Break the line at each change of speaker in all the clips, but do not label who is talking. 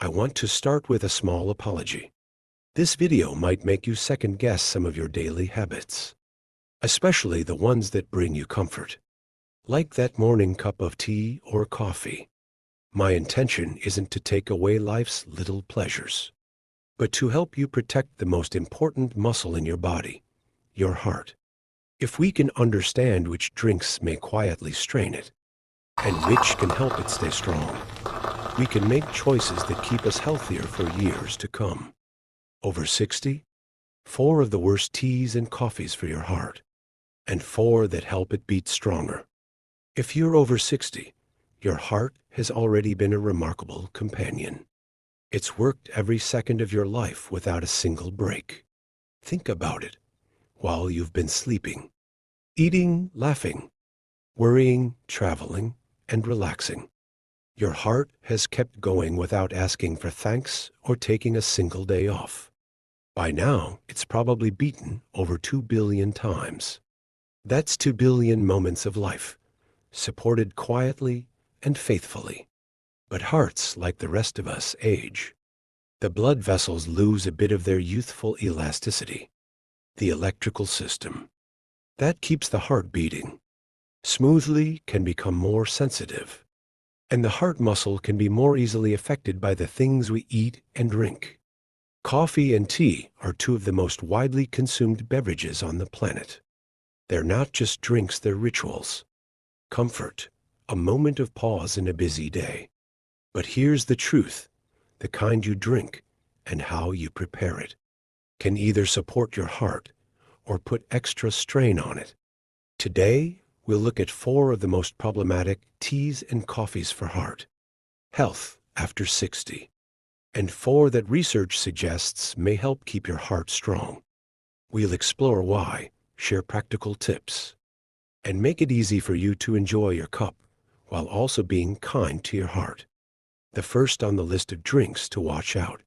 I want to start with a small apology. This video might make you second-guess some of your daily habits, especially the ones that bring you comfort, like that morning cup of tea or coffee. My intention isn't to take away life's little pleasures, but to help you protect the most important muscle in your body, your heart. If we can understand which drinks may quietly strain it, and which can help it stay strong, we can make choices that keep us healthier for years to come. Over 60? 4 of the worst teas and coffees for your heart, and 4 that help it beat stronger. If you're over 60, your heart has already been a remarkable companion. It's worked every second of your life without a single break. Think about it. While you've been sleeping, eating, laughing, worrying, traveling, and relaxing, your heart has kept going without asking for thanks or taking a single day off. By now, it's probably beaten over 2 billion times. That's 2 billion moments of life, supported quietly and faithfully. But hearts, like the rest of us, age. The blood vessels lose a bit of their youthful elasticity. The electrical system that keeps the heart beating smoothly can become more sensitive, and the heart muscle can be more easily affected by the things we eat and drink. Coffee and tea are 2 of the most widely consumed beverages on the planet. They're not just drinks, they're rituals. Comfort, a moment of pause in a busy day. But here's the truth: the kind you drink and how you prepare it can either support your heart or put extra strain on it. Today, we'll look at 4 of the most problematic teas and coffees for heart health after 60, and 4 that research suggests may help keep your heart strong. We'll explore why, share practical tips, and make it easy for you to enjoy your cup while also being kind to your heart. The first on the list of drinks to watch out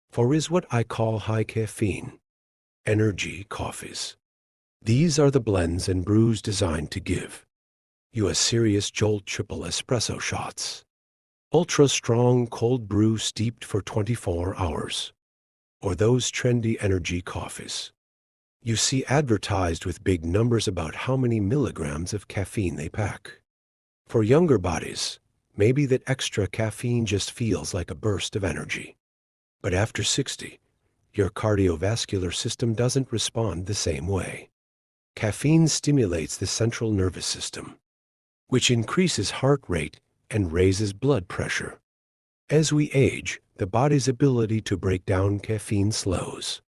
for is what I call high-caffeine energy coffees. These are the blends and brews designed to give you a serious jolt: triple espresso shots, ultra-strong cold brew steeped for 24 hours, or those trendy energy coffees you see advertised with big numbers about how many milligrams of caffeine they pack. For younger bodies, maybe that extra caffeine just feels like a burst of energy. But after 60, your cardiovascular system doesn't respond the same way. Caffeine stimulates the central nervous system, which increases heart rate and raises blood pressure. As we age, the body's ability to break down caffeine slows,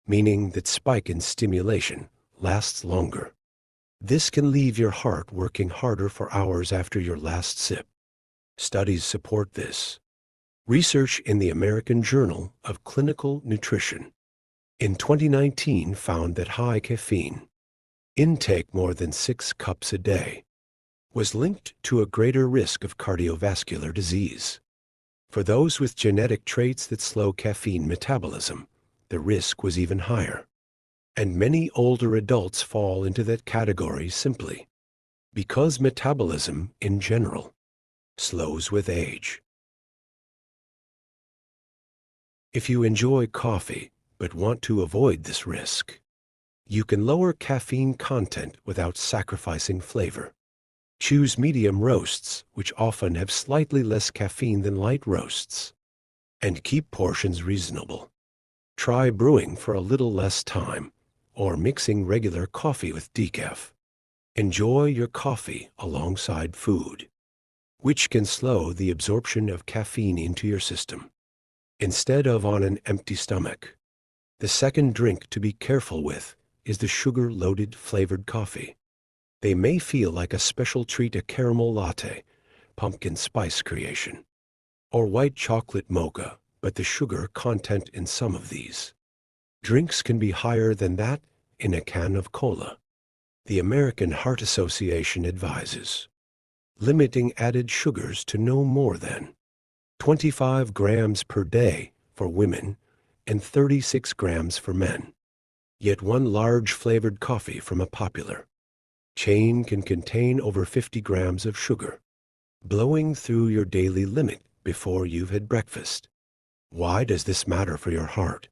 meaning that spike in stimulation lasts longer. This can leave your heart working harder for hours after your last sip. Studies support this. Research in the American Journal of Clinical Nutrition in 2019 found that high caffeine intake, more than 6 cups a day, was linked to a greater risk of cardiovascular disease. For those with genetic traits that slow caffeine metabolism, the risk was even higher. And many older adults fall into that category simply because metabolism, in general, slows with age. If you enjoy coffee but want to avoid this risk, you can lower caffeine content without sacrificing flavor. Choose medium roasts, which often have slightly less caffeine than light roasts, and keep portions reasonable. Try brewing for a little less time, or mixing regular coffee with decaf. Enjoy your coffee alongside food, which can slow the absorption of caffeine into your system, instead of on an empty stomach. The second drink to be careful with is the sugar-loaded flavored coffee. They may feel like a special treat: a caramel latte, pumpkin spice creation, or white chocolate mocha, but the sugar content in some of these drinks can be higher than that in a can of cola. The American Heart Association advises limiting added sugars to no more than 25 grams per day for women and 36 grams for men. Yet one large flavored coffee from a popular chain can contain over 50 grams of sugar, blowing through your daily limit before you've had breakfast. Why does this matter for your heart?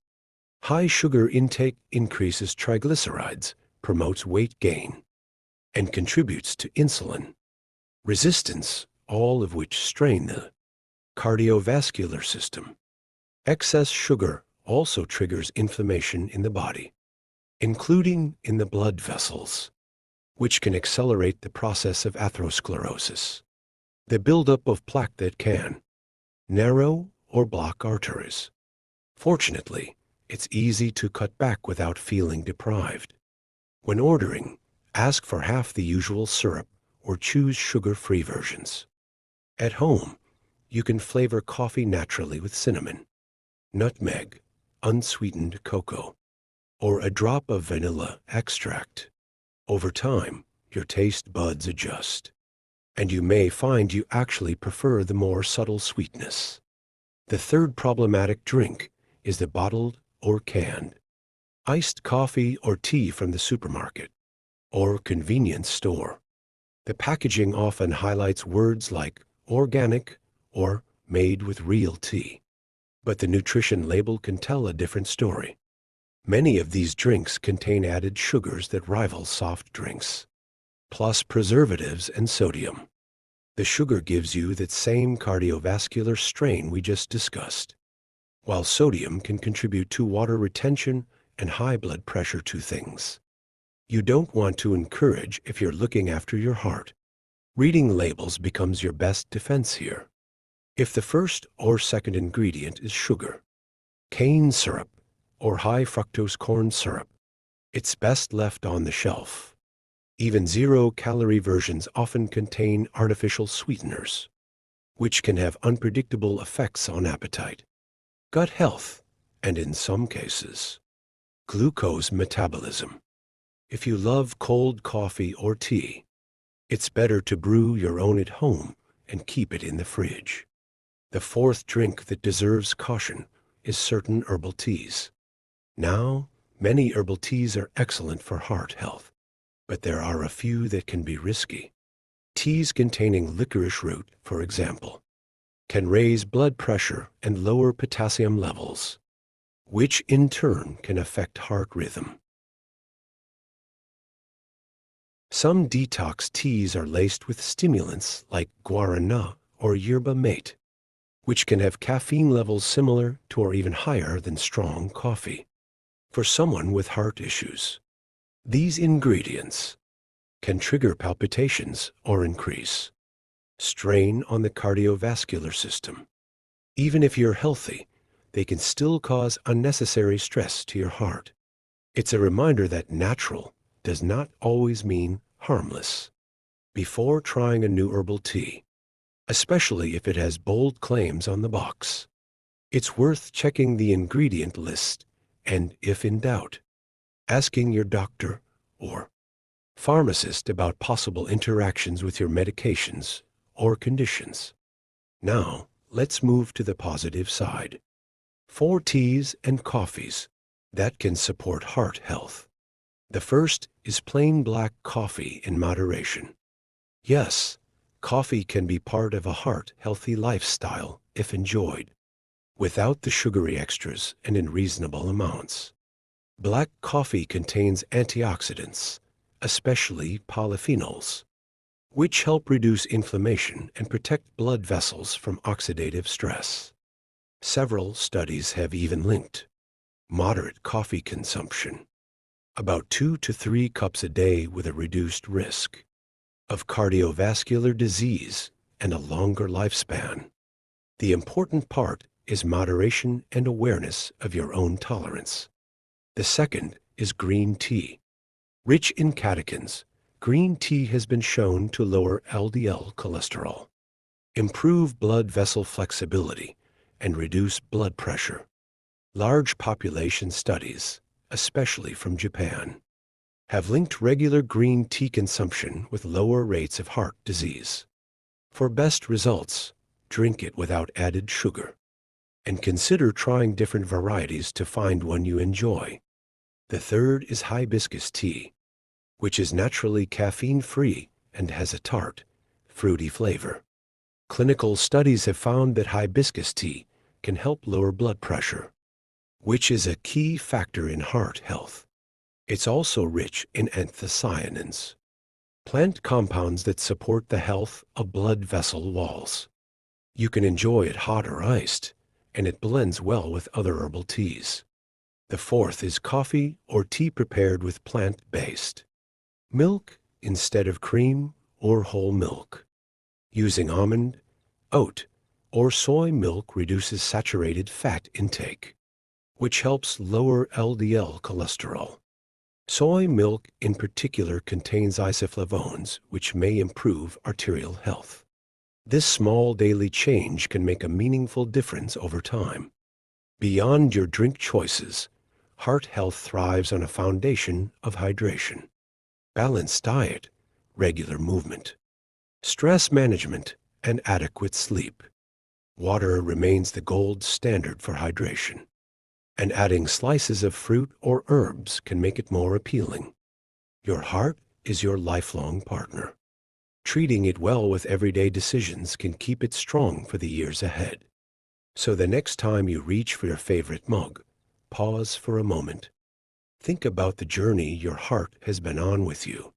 High sugar intake increases triglycerides, promotes weight gain, and contributes to insulin resistance, all of which strain the cardiovascular system. Excess sugar also triggers inflammation in the body, including in the blood vessels, which can accelerate the process of atherosclerosis, the buildup of plaque that can narrow or block arteries. Fortunately, it's easy to cut back without feeling deprived. When ordering, ask for half the usual syrup or choose sugar-free versions. At home, you can flavor coffee naturally with cinnamon, nutmeg, unsweetened cocoa, or a drop of vanilla extract. Over time, your taste buds adjust, and you may find you actually prefer the more subtle sweetness. The third problematic drink is the bottled or canned iced coffee or tea from the supermarket or convenience store. The packaging often highlights words like organic or made with real tea, but the nutrition label can tell a different story. Many of these drinks contain added sugars that rival soft drinks, plus preservatives and sodium. The sugar gives you that same cardiovascular strain we just discussed, while sodium can contribute to water retention and high blood pressure, two things you don't want to encourage if you're looking after your heart. Reading labels becomes your best defense here. If the first or second ingredient is sugar, cane syrup, or high fructose corn syrup, it's best left on the shelf. Even zero-calorie versions often contain artificial sweeteners, which can have unpredictable effects on appetite, gut health, and in some cases, glucose metabolism. If you love cold coffee or tea, it's better to brew your own at home and keep it in the fridge. The fourth drink that deserves caution is certain herbal teas. Now, many herbal teas are excellent for heart health, but there are a few that can be risky. Teas containing licorice root, for example, can raise blood pressure and lower potassium levels, which in turn can affect heart rhythm. Some detox teas are laced with stimulants like guarana or yerba mate, which can have caffeine levels similar to or even higher than strong coffee. For someone with heart issues, these ingredients can trigger palpitations or increase strain on the cardiovascular system. Even if you're healthy, they can still cause unnecessary stress to your heart. It's a reminder that natural does not always mean harmless. Before trying a new herbal tea, especially if it has bold claims on the box, it's worth checking the ingredient list and, if in doubt, asking your doctor or pharmacist about possible interactions with your medications or conditions. Now, let's move to the positive side. 4 teas and coffees that can support heart health. The first is plain black coffee in moderation. Yes, coffee can be part of a heart-healthy lifestyle if enjoyed, without the sugary extras and in reasonable amounts. Black coffee contains antioxidants, especially polyphenols, which help reduce inflammation and protect blood vessels from oxidative stress. Several studies have even linked moderate coffee consumption, about 2 to 3 cups a day, with a reduced risk of cardiovascular disease and a longer lifespan. The important part is moderation and awareness of your own tolerance. The second is green tea. Rich in catechins, green tea has been shown to lower LDL cholesterol, improve blood vessel flexibility, and reduce blood pressure. Large population studies, especially from Japan, have linked regular green tea consumption with lower rates of heart disease. For best results, drink it without added sugar, and consider trying different varieties to find one you enjoy. The third is hibiscus tea, which is naturally caffeine-free and has a tart, fruity flavor. Clinical studies have found that hibiscus tea can help lower blood pressure, which is a key factor in heart health. It's also rich in anthocyanins, plant compounds that support the health of blood vessel walls. You can enjoy it hot or iced, and it blends well with other herbal teas. The fourth is coffee or tea prepared with plant-based milk instead of cream or whole milk. Using almond, oat, or soy milk reduces saturated fat intake, which helps lower LDL cholesterol. Soy milk in particular contains isoflavones, which may improve arterial health. This small daily change can make a meaningful difference over time. Beyond your drink choices, heart health thrives on a foundation of hydration, balanced diet, regular movement, stress management, and adequate sleep. Water remains the gold standard for hydration, and adding slices of fruit or herbs can make it more appealing. Your heart is your lifelong partner. Treating it well with everyday decisions can keep it strong for the years ahead. So the next time you reach for your favorite mug, pause for a moment. Think about the journey your heart has been on with you.